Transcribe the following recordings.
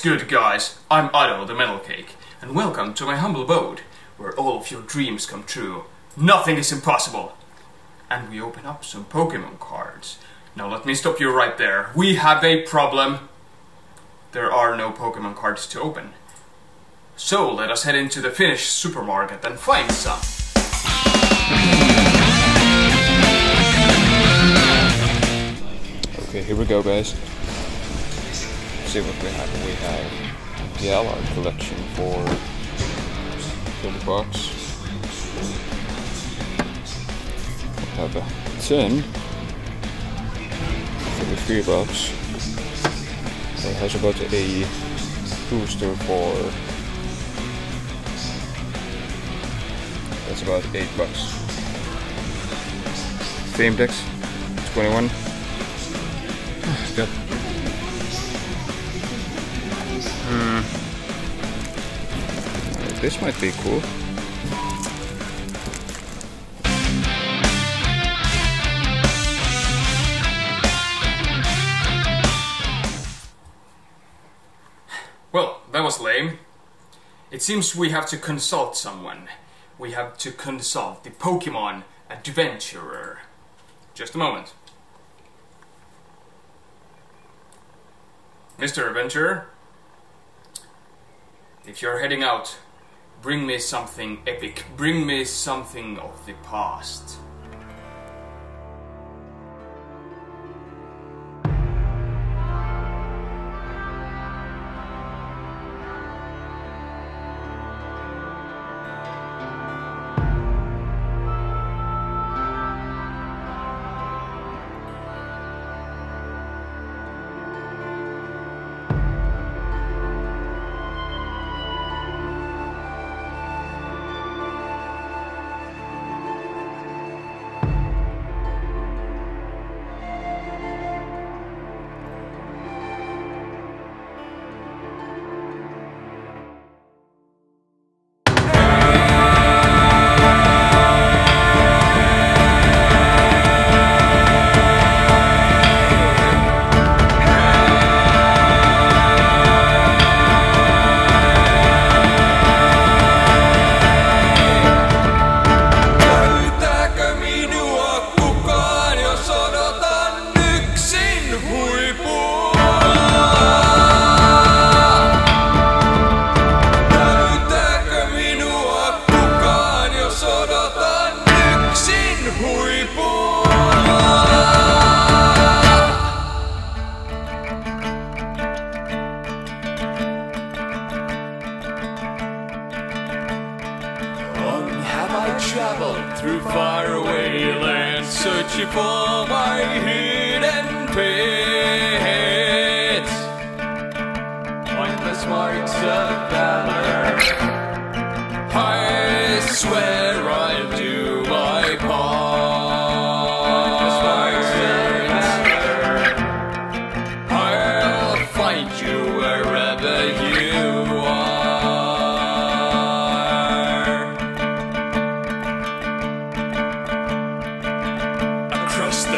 good, guys? I'm Otto the Metal Cake, and welcome to my humble abode, where all of your dreams come true. Nothing is impossible! And we open up some Pokemon cards. Now let me stop you right there. We have a problem. There are no Pokemon cards to open. So let us head into the Finnish supermarket and find some. Okay, here we go, guys. See what we have. We have the Allard collection for $30. We have a 10 for the $3. It has about a booster for that's about $8. Theme decks 21. Good. This might be cool. Well, that was lame. It seems we have to consult someone. We have to consult the Pokemon Adventurer. Just a moment. Mr. Adventurer, if you're heading out, bring me something epic. Bring me something of the past. Traveled through faraway lands, searching for my hidden pets. Pointless marks of valor. I swear I'll do my part. Pointless marks of valor. I'll find you wherever you are.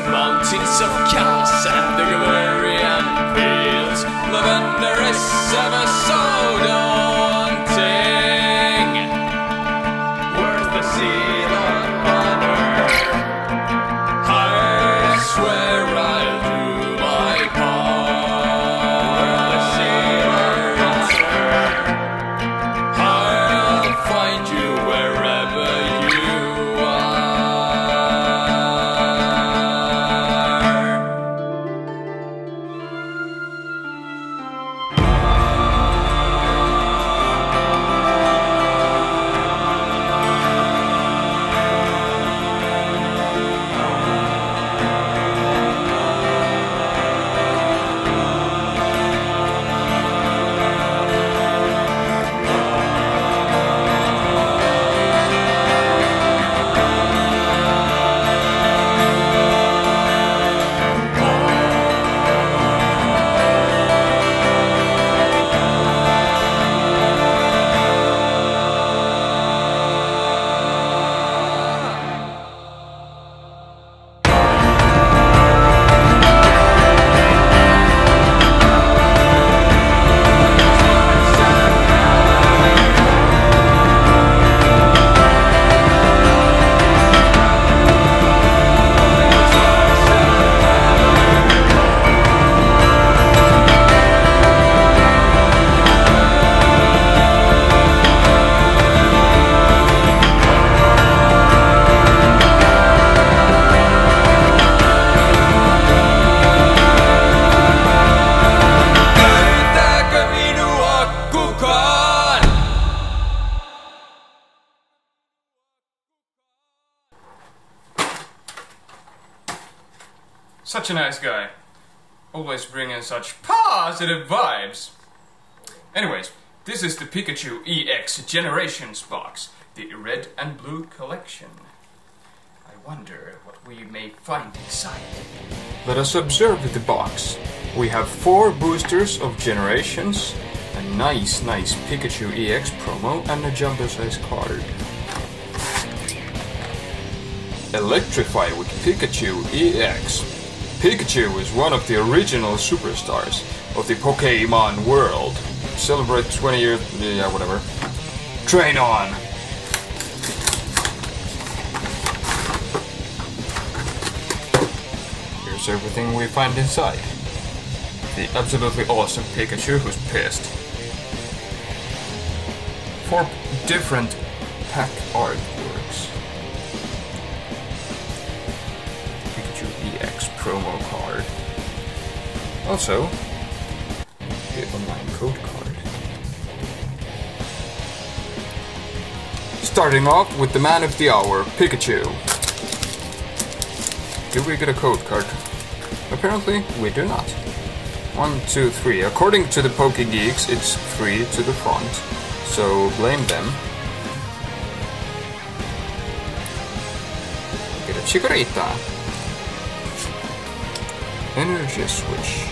Mountains of chaos and the Galarian fields, lavender is ever so daunting. Worth the Such a nice guy. Always bringing such positive vibes. Anyways, this is the Pikachu EX Generations box, the red and blue collection. I wonder what we may find inside. Let us observe the box. We have 4 boosters of Generations, a nice Pikachu EX promo, and a jumbo size card. Electrify with Pikachu EX. Pikachu is one of the original superstars of the Pokémon world. Celebrate 20 years, yeah, whatever. Train on! Here's everything we find inside. The absolutely awesome Pikachu who's pissed. 4 different pack artworks. Pikachu EX promo card. Also, the online code card. Starting off with the man of the hour, Pikachu. Do we get a code card? Apparently, we do not. 1, 2, 3. According to the PokeGeeks, it's 3 to the front, so blame them. Get a Chikorita. Energy switch.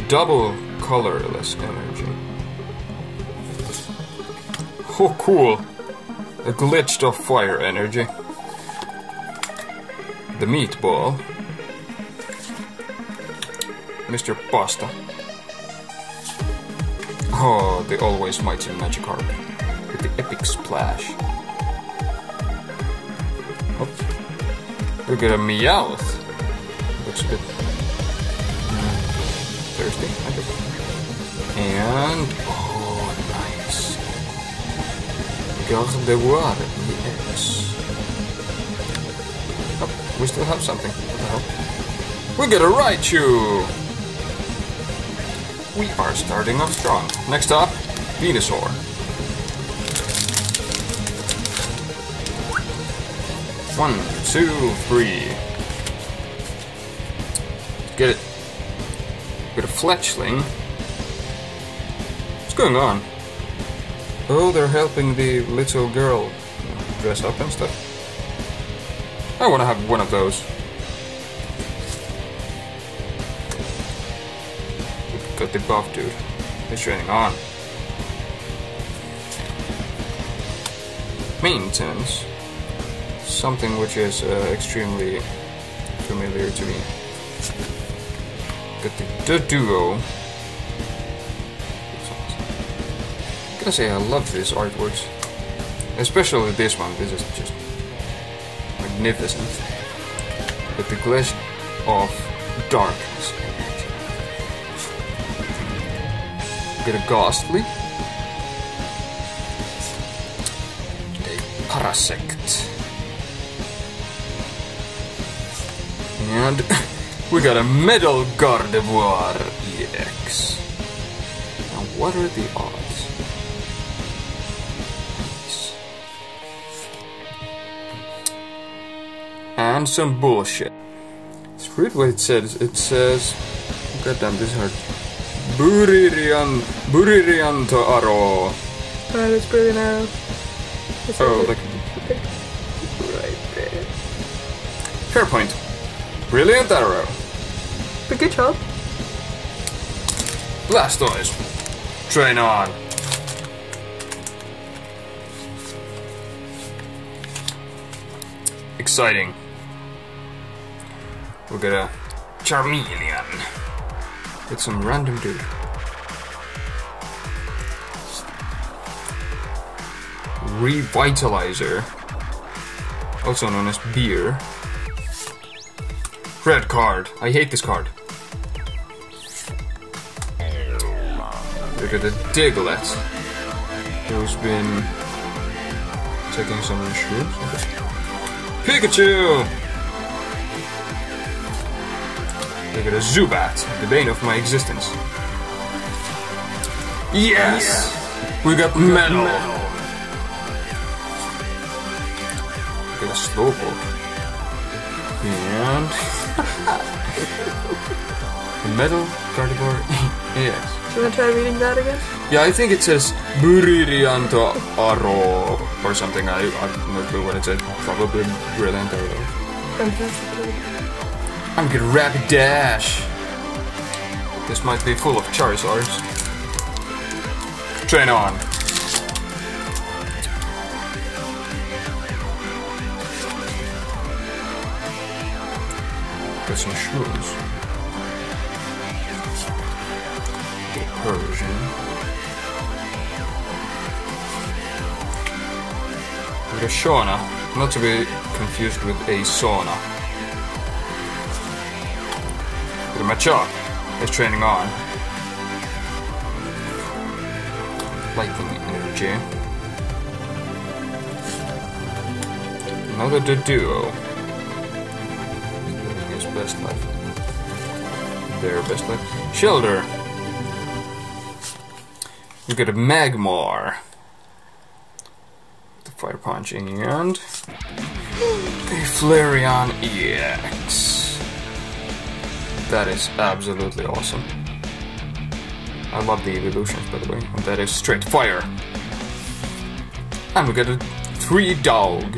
Double colorless energy. Oh, cool. A glitched off fire energy. The meatball. Mr. Pasta. Oh, the always mighty Magikarp with the epic splash. Oh. We got a Meowth. Looks a bit thirsty, I guess. And oh, nice. Gardevoir EX. Oh, we still have something. What the hell? We got a Raichu! We are starting off strong. Next up, Venusaur. One, two, three. Get it. Get a Fletchling. What's going on? Oh, they're helping the little girl dress up and stuff. I want to have one of those. Got the buff dude. He's training on. Maintenance. Something which is extremely familiar to me. Got the duo. I gotta say, I love these artworks. Especially this one. This is just magnificent. With the glaze of darkness. Get a Ghastly. A Parasect. And we got a Metal Gardevoir EX. Now what are the odds? Nice. And some bullshit. It's weird what it says. It says... Goddamn, this is hard. Buririanto Aro. That's pretty now. Oh, like right there. Fair point. Brilliant Arrow. But good job. Blastoise. Train on. Exciting. We'll get a Charmeleon. With some random dude. Revitalizer. Also known as Beer. Red card. I hate this card. Look at the Diglett. Who's been taking some shrooms. Pikachu! Look at a Zubat, the bane of my existence. Yes! We got Metal! Look at a Slowpoke. And the Metal Gardevoir EX. Do you want to try reading that again? Yeah, I think it says Brillianto Aro or something. I have no clue what it said. Probably Brilliant Aro. Fantastic. I'm gonna Rapid Dash. This might be full of Charizards. Train on. Got some shrooms. Persian. With a Shauna, not to be confused with a sauna. With a Machop is training on. Lightning energy. Another Doduo. Living his best life. Their best life. Shellder. You get a Magmar. The Fire Punch and a Flareon EX. That is absolutely awesome. I love the evolutions, by the way. And that is straight fire. And we got a 3-Dog.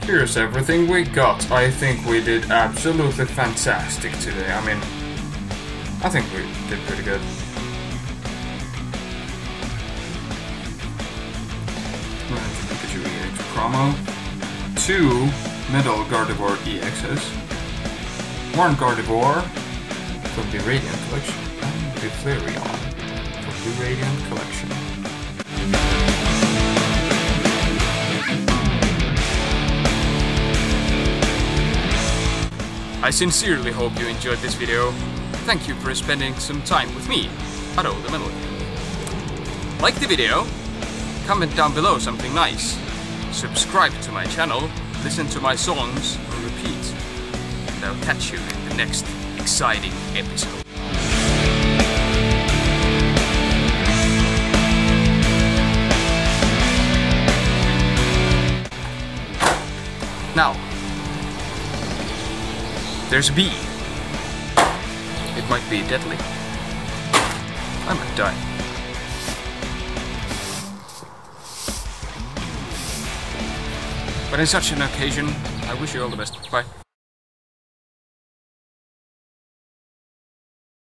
Here's everything we got. I think we did absolutely fantastic today. I mean, I think we did pretty good. Pikachu EX promo. 2 Metal Gardevoir EXs. 1 Gardevoir from the Radiant Collection. And the Flareon from the Radiant Collection. I sincerely hope you enjoyed this video. Thank you for spending some time with me, Otto the Metal King. Like the video, comment down below something nice, subscribe to my channel, listen to my songs on repeat, and I'll catch you in the next exciting episode. Now, there's a bee. It might be deadly. I might die. But in such an occasion, I wish you all the best. Bye.